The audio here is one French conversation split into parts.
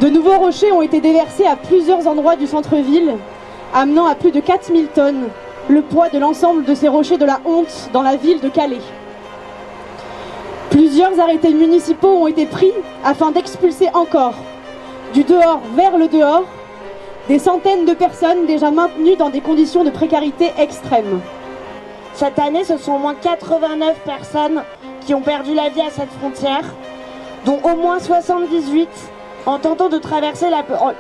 De nouveaux rochers ont été déversés à plusieurs endroits du centre-ville, amenant à plus de 4000 tonnes le poids de l'ensemble de ces rochers de la honte dans la ville de Calais. Plusieurs arrêtés municipaux ont été pris afin d'expulser encore, du dehors vers le dehors, des centaines de personnes déjà maintenues dans des conditions de précarité extrême. Cette année, ce sont au moins 89 personnes qui ont perdu la vie à cette frontière, dont au moins 78 en tentant de traverser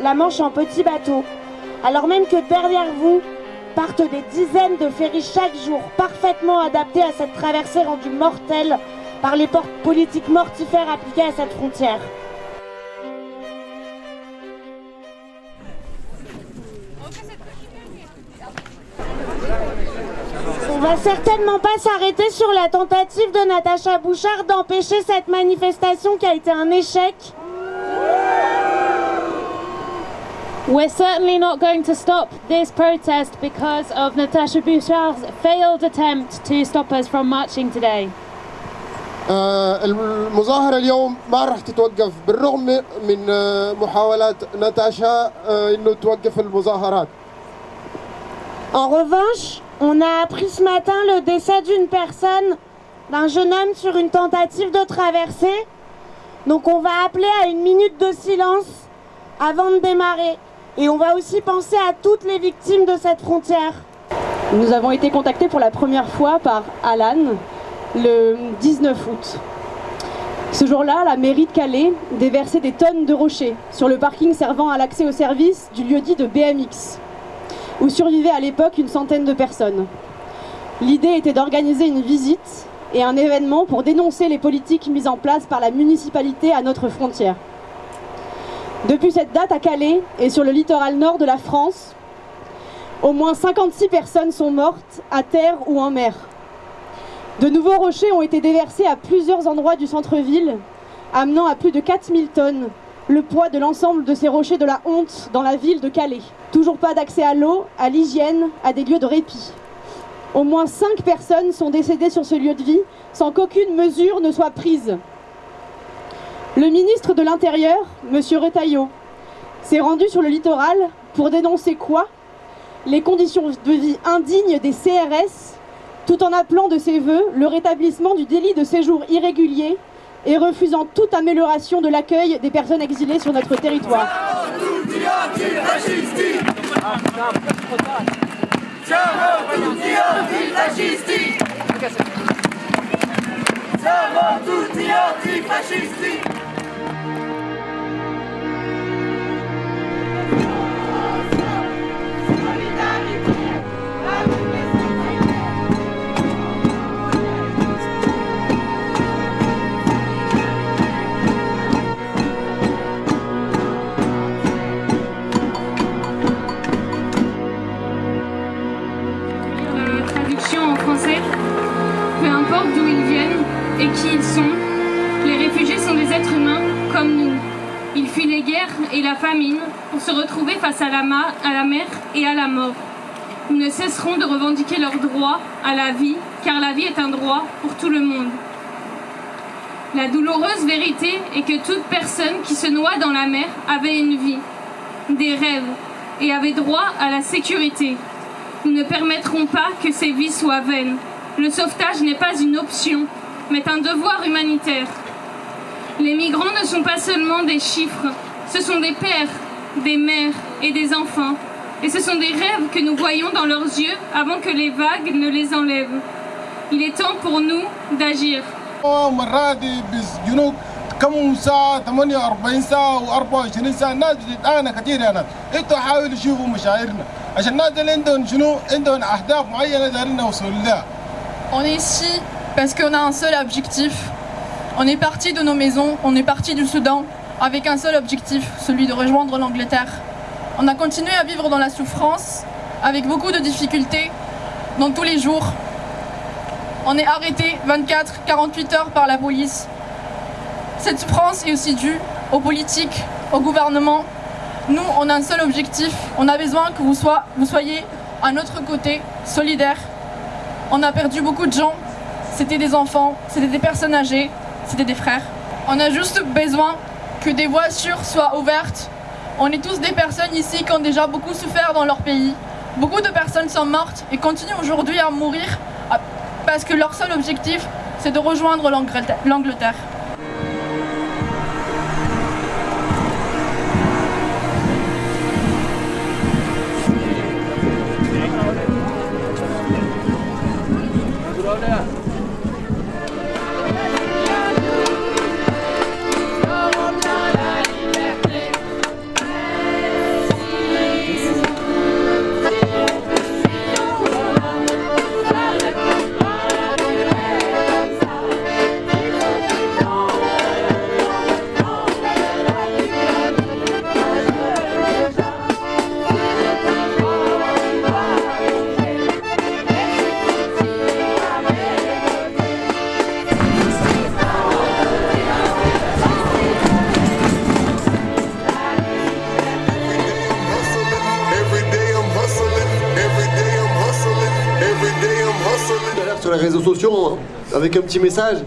la Manche en petit bateau, alors même que derrière vous partent des dizaines de ferries chaque jour, parfaitement adaptés à cette traversée rendue mortelle par les politiques mortifères appliquées à cette frontière. On va certainement pas s'arrêter sur la tentative de Natacha Bouchard d'empêcher cette manifestation qui a été un échec. We're certainly not going to stop this protest because of Natasha Bouchard's failed attempt to stop us from marching today. المظاهرة اليوم ما راح تتوقف بالرغم من محاولات ناتاشا إنه توقف المظاهرات. En revanche, on a appris ce matin le décès d'une personne, d'un jeune homme sur une tentative de traversée. Donc on va appeler à une minute de silence avant de démarrer. Et on va aussi penser à toutes les victimes de cette frontière. Nous avons été contactés pour la première fois par Alan le 19 août. Ce jour-là, la mairie de Calais déversait des tonnes de rochers sur le parking servant à l'accès au service du lieu-dit de BMX, où survivaient à l'époque une centaine de personnes. L'idée était d'organiser une visite et un événement pour dénoncer les politiques mises en place par la municipalité à notre frontière. Depuis cette date à Calais et sur le littoral nord de la France, au moins 56 personnes sont mortes à terre ou en mer. De nouveaux rochers ont été déversés à plusieurs endroits du centre-ville, amenant à plus de 4000 tonnes le poids de l'ensemble de ces rochers de la honte dans la ville de Calais. Toujours pas d'accès à l'eau, à l'hygiène, à des lieux de répit. Au moins 5 personnes sont décédées sur ce lieu de vie sans qu'aucune mesure ne soit prise. Le ministre de l'Intérieur, M. Retailleau, s'est rendu sur le littoral pour dénoncer quoi? Les conditions de vie indignes des CRS, tout en appelant de ses vœux le rétablissement du délit de séjour irrégulier et refusant toute amélioration de l'accueil des personnes exilées sur notre territoire. Peu importe d'où ils viennent et qui ils sont, les réfugiés sont des êtres humains comme nous. Ils fuient les guerres et la famine pour se retrouver face à la mer et à la mort. Nous ne cesserons de revendiquer leur droit à la vie, car la vie est un droit pour tout le monde. La douloureuse vérité est que toute personne qui se noie dans la mer avait une vie, des rêves et avait droit à la sécurité. Nous ne permettrons pas que ces vies soient vaines. Le sauvetage n'est pas une option, mais un devoir humanitaire. Les migrants ne sont pas seulement des chiffres, ce sont des pères, des mères et des enfants. Et ce sont des rêves que nous voyons dans leurs yeux avant que les vagues ne les enlèvent. Il est temps pour nous d'agir. كم ساعة 48 ساعة و24 ساعة الناس بتتعانى كثير يا ناس، انتوا حاولوا تشوفوا مشاعرنا عشان الناس اللي عندهم شنو عندهم أهداف معينة دايرين نوصل لها. On est ici parce qu'on a un seul objectif. On est parti de nos maisons, on est parti du Soudan avec un seul objectif, celui de rejoindre l'Angleterre. On a continué à vivre dans la souffrance, avec beaucoup de difficultés, dans tous les jours. On est arrêté 24-48 heures par la police. Cette souffrance est aussi due aux politiques, au gouvernement. Nous, on a un seul objectif. On a besoin que vous soyez à notre côté, solidaires. On a perdu beaucoup de gens. C'était des enfants, c'était des personnes âgées, c'était des frères. On a juste besoin que des voies sûres soient ouvertes. On est tous des personnes ici qui ont déjà beaucoup souffert dans leur pays. Beaucoup de personnes sont mortes et continuent aujourd'hui à mourir parce que leur seul objectif, c'est de rejoindre l'Angleterre. Sur les réseaux sociaux avec un petit message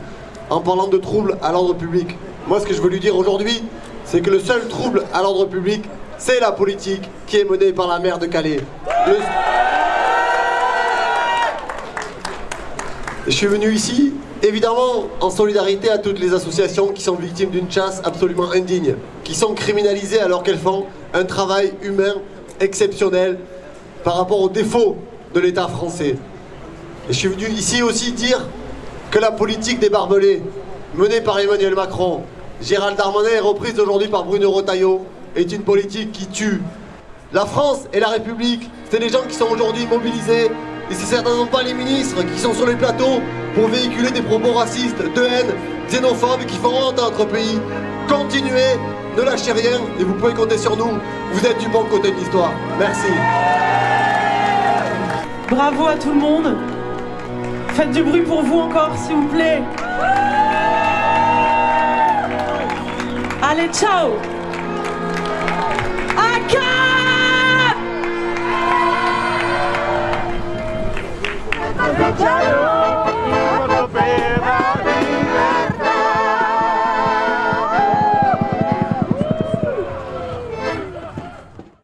en parlant de troubles à l'ordre public. Moi, ce que je veux lui dire aujourd'hui, c'est que le seul trouble à l'ordre public, c'est la politique qui est menée par la maire de Calais. Je suis venu ici, évidemment, en solidarité à toutes les associations qui sont victimes d'une chasse absolument indigne, qui sont criminalisées alors qu'elles font un travail humain exceptionnel par rapport aux défauts de l'État français. Et je suis venu ici aussi dire que la politique des barbelés, menée par Emmanuel Macron, Gérald Darmanin et reprise aujourd'hui par Bruno Retailleau, est une politique qui tue. La France et la République, c'est des gens qui sont aujourd'hui mobilisés, et c'est certainement pas les ministres qui sont sur les plateaux pour véhiculer des propos racistes, de haine, xénophobes qui font honte à notre pays. Continuez, ne lâchez rien, et vous pouvez compter sur nous. Vous êtes du bon côté de l'histoire. Merci. Bravo à tout le monde. Faites du bruit pour vous encore, s'il vous plaît. Allez, ciao!